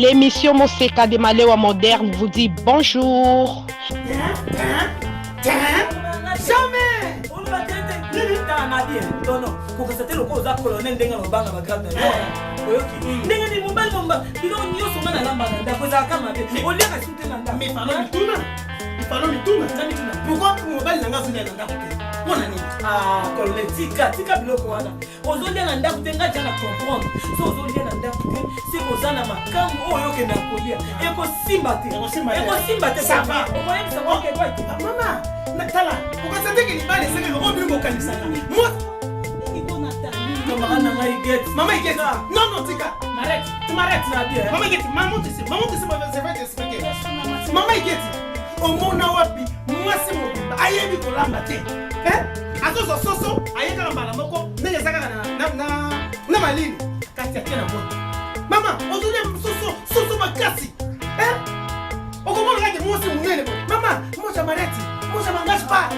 L'émission Moseka de Malewa Moderne vous dit bonjour. Jamais. Pourquoi mobile n'a pas ah, colonel, tika biloko wana. Ozolia na ndaku tenga jana comprendre. So ozolia na ndaku te, si ozana makambo oyo ke na kolia. Eko simba te. Eko simba te. Ça va. Omoye bisako ke doit. Mama, natala. Ukasante ke libale seke ko bingo kanisa. Moi. Iko natali. Mama iget. Mama iget. Non non tika. M'arrête. Tu m'arrêtes là bien. Mama iget. Maman tu sais c'est vrai t'expliquer. Mama iget. Omona wapi? Moi c'est mon bimba. Ayebi ko lamba te. Azozo soso ayeka na mbala moko ndenge zaka na malini kati ya na moto mama ozolia soso makasi okomona kake mwasi munene mama moja mareti moja mangashi pa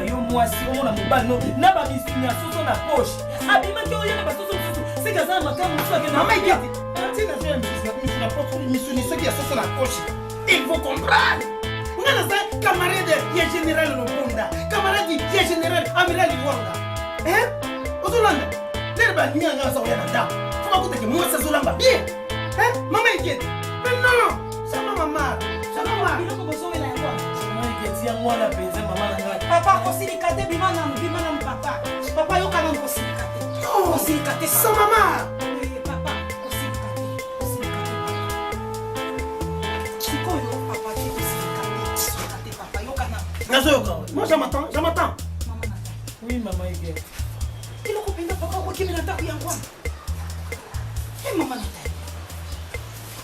yo mwasi omona mobali no na ba bisina soso na poche abima ki oyena ba soso c'est kaza makamu soki na mama yeti tina zo ya misina na poche misuni soki ya soso na poche il faut comprendre. Camarade ya général Lopunda, camarade ya général amiral Wanga. Ozolanda. Nerba nyanga sa oyana da. Fuma kuteke mwasa zolamba bien. Mama inquiète. Mais non, ça mama. Ça mama. Biloko bosowela ya kwa. Mama inquiète ya mwana penze mama nanga. Papa kosilikate bimana papa. Papa yoka na kosilikate. Kosilikate sa mama. Papa kosilikate. Sikoyo papa moi j'attends. Oui maman Iguel. Il a coupé la papa qui me l'a tapé en quoi? Eh maman Nathalie.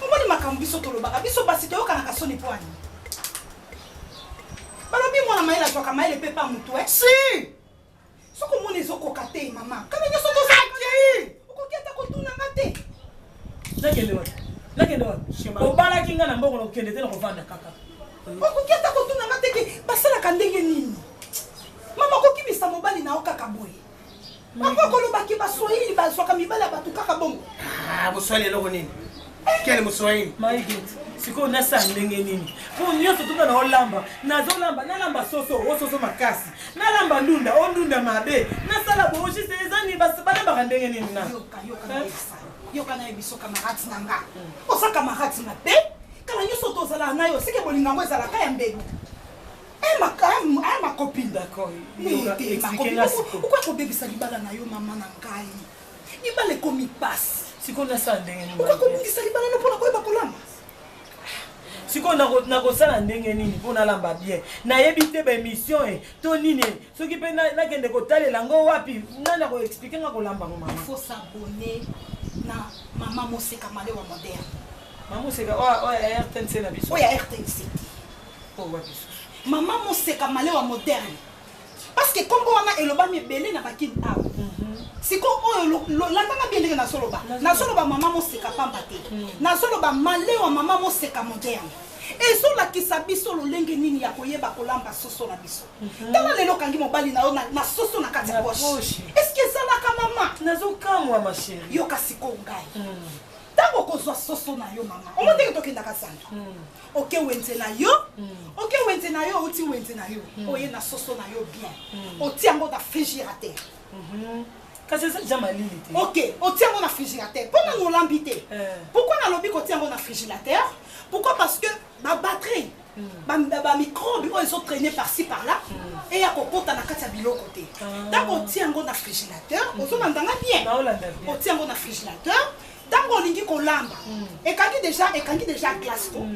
On va les makambi soto le baka biso basite yo kana kasoni poani. Balobi mwana maila to kama ile pepa mutu Si. Soko moni zoko kate mama. Kama nyo soto saki. Ukoketa kotuna ngate. Lakende wa. Obala kinga na mbongo ukende tena kovanda kaka. Okuketa kotuna ngateke basala kandenge nini mama kokibisa mobali na okaka boye mama kolobaki baswahili baswaka mibala batu kaka bongo boswahili loko nini kele moswahili maigit siko nasa ndenge nini po nyoso tuka na olamba nazolamba nalamba soso makasi nalamba ndunda mabe nasala boji sezani basabana bakandenge nini na yoka na ebiso kamarati nanga osa kamarati mabe kala nyoso tozala nayo sike bolinga ngo ezala kaya mbegu ma copine d'accord pourquoi ko bebisa libala na yo mama na ngai libala komi passe siko na sa ndenge nini pourquoi ko bebisa libala no pona ko eba kolamba siko na ko sala ndenge nini pona lamba bien na yebite ba émission to nini soki pe na kende ko talela ngo wapi nana ko expliquer nga ko lamba mama il faut s'abonner na Mama Moseka Malewa Moderne. Mama Moseka RTNC na biso. Oui, RTNC. Oh wa biso. Mama Moseka Malewa Moderne. Parce que comme on a eloba mi belé na bakid a. Siko oyo langa bien ndenge na soloba. Na soloba Mama Moseka pambate. Na soloba Malewa Mama Moseka Moderne. Et so la kisabiso lo lenge nini ya koyeba kolamba soso na biso. Tala lelo kangi mobali na na soso na kati poche. Est-ce que ça la ka mama? Nazo kamwa ma chérie. Yo kasiko ngai. Tango kozwa soso na yo mama. O monte to kinda kasanda. OK wenze na yo. OK wenze na yo, oti wenze na yo. Oye na soso na yo bien. Oti ango da frigiderateur. Kasi ça déjà malilité. OK, oti ango na frigiderateur. Pourquoi nous l'ambité? Pourquoi na lobi ko ti ango na frigiderateur? Pourquoi? Parce que ma batterie, ma microbe, ils sont traînés par-ci par-là. Et il y a un kata bilo côté. Donc on tient un réfrigérateur, on s'en entend bien. On tient un réfrigérateur. Donc on dit qu'on lamba. Et quand il déjà glace, bon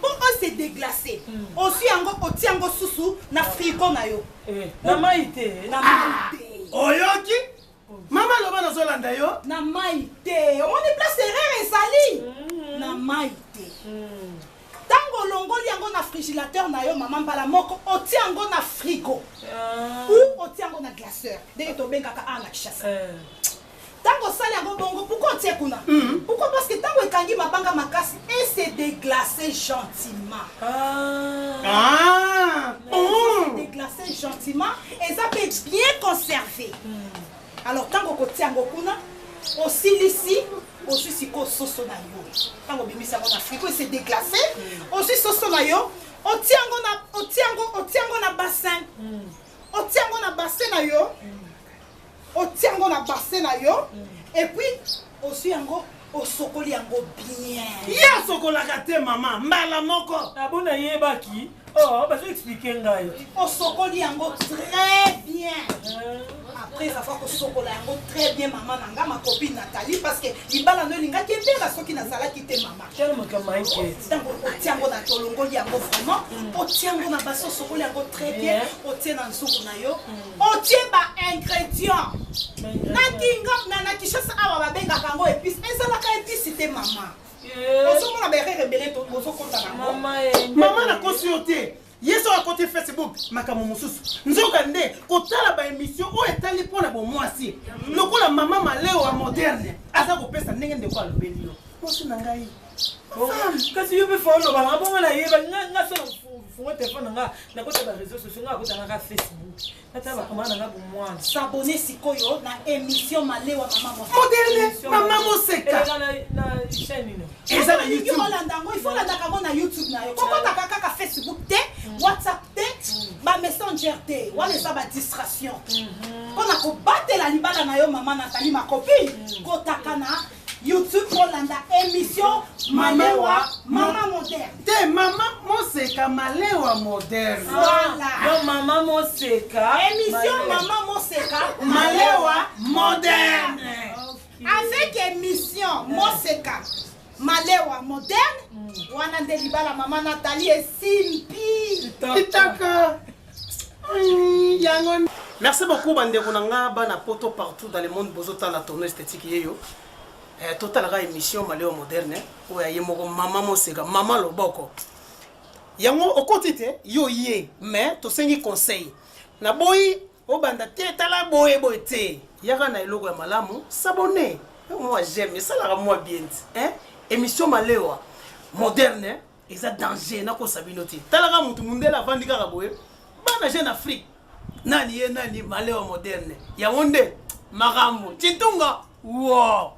on s'est déglacé. Aussi on tient un sous na frigo na yo. Na maïté. Oyoki. Maman loba na zolanda yo. Na maïté. On est place erreur et sali. Na maïté. Tango longoli yango na frigiderateur na yo maman bala moko oti yango na frigo ou oti yango na glaceur dès to benga ka ala chasse tango sali yango bongo pourquoi oti kuna pourquoi parce que tango ekangi mabanga makasi et c'est déglacé gentiment déglacé gentiment et ça peut être bien conservé alors tango ko ti yango kuna osilisi aussi siko soso na yo tango bimisa ngo na frigo c'est déglacé aussi soso na yo otiango na bassin otiango na bassin na yo otiango na bassin na yo et puis aussi yango osokoli yango bien ya sokolaka te mama mbala moko abona yebaki oh bazo expliquer ngai osokoli yango très bien après ça faut que sokola yango très bien maman nanga ma copine Nathalie parce que libala no linga ki te la soki na sala ki te mama tellement comme inquiète tango otiango na tolongoli yango vraiment otiango na baso sokoli yango très bien otie na nsuku na yo otie ba ingrédients na kishasa awa babengaka yango épice ezalaka épice te mama ozomona berere ebele ozokonta nango mama nakosi yo te yeso akote Facebook makambo mosusu nzoka nde kotala baémission oyo etali mpona bomwasi lokola mama maleo ya moderne aza kopesa ndenge ndeko alobeli yo mosi na ngai kasi yo mpe faoloba nga bongo nayeba nga so fungo telefone nanga nakota bareseau sociaux nga akotangaka Facebook natala bakoma nanga bomwana s'abonner sikoyo na émission malewa mama moderne mama moseka na chaîne ino eza na YouTube il faut landaka ngo na YouTube na yo kokotaka kaka Facebook te WhatsApp te ba Messenger te wana eza ba distraction mpona kobatela libala na yo mama Nathalie ma copine kotaka na YouTube Rolanda émission Malewa Mama Moderne. Te Mama Moseka Malewa Moderne. Voilà. Donc Mama Moseka. Émission Mama Moseka Malewa Moderne. Avec émission Moseka Malewa Moderne. Wana ndelibala Mama Nathalie et Simpi. Itaka. Yangon. Merci beaucoup bandeko nanga bana poto partout dans le monde bozota la tournée esthétique yeyo. Total la émission Malewa Moderne oya yemoko mama moseka mama loboko yango okotite yo ye mais to sengi conseil na boyi obanda te tala boye boye yaka na eloko ya malamu s'abonner moi j'aime ça la moi bien émission Malewa Moderne eza danger na ko sabinoti tala ka mutu mundela vandi kaka boye bana jeune Afrique nani Malewa Moderne ya wonde magambo chitunga wow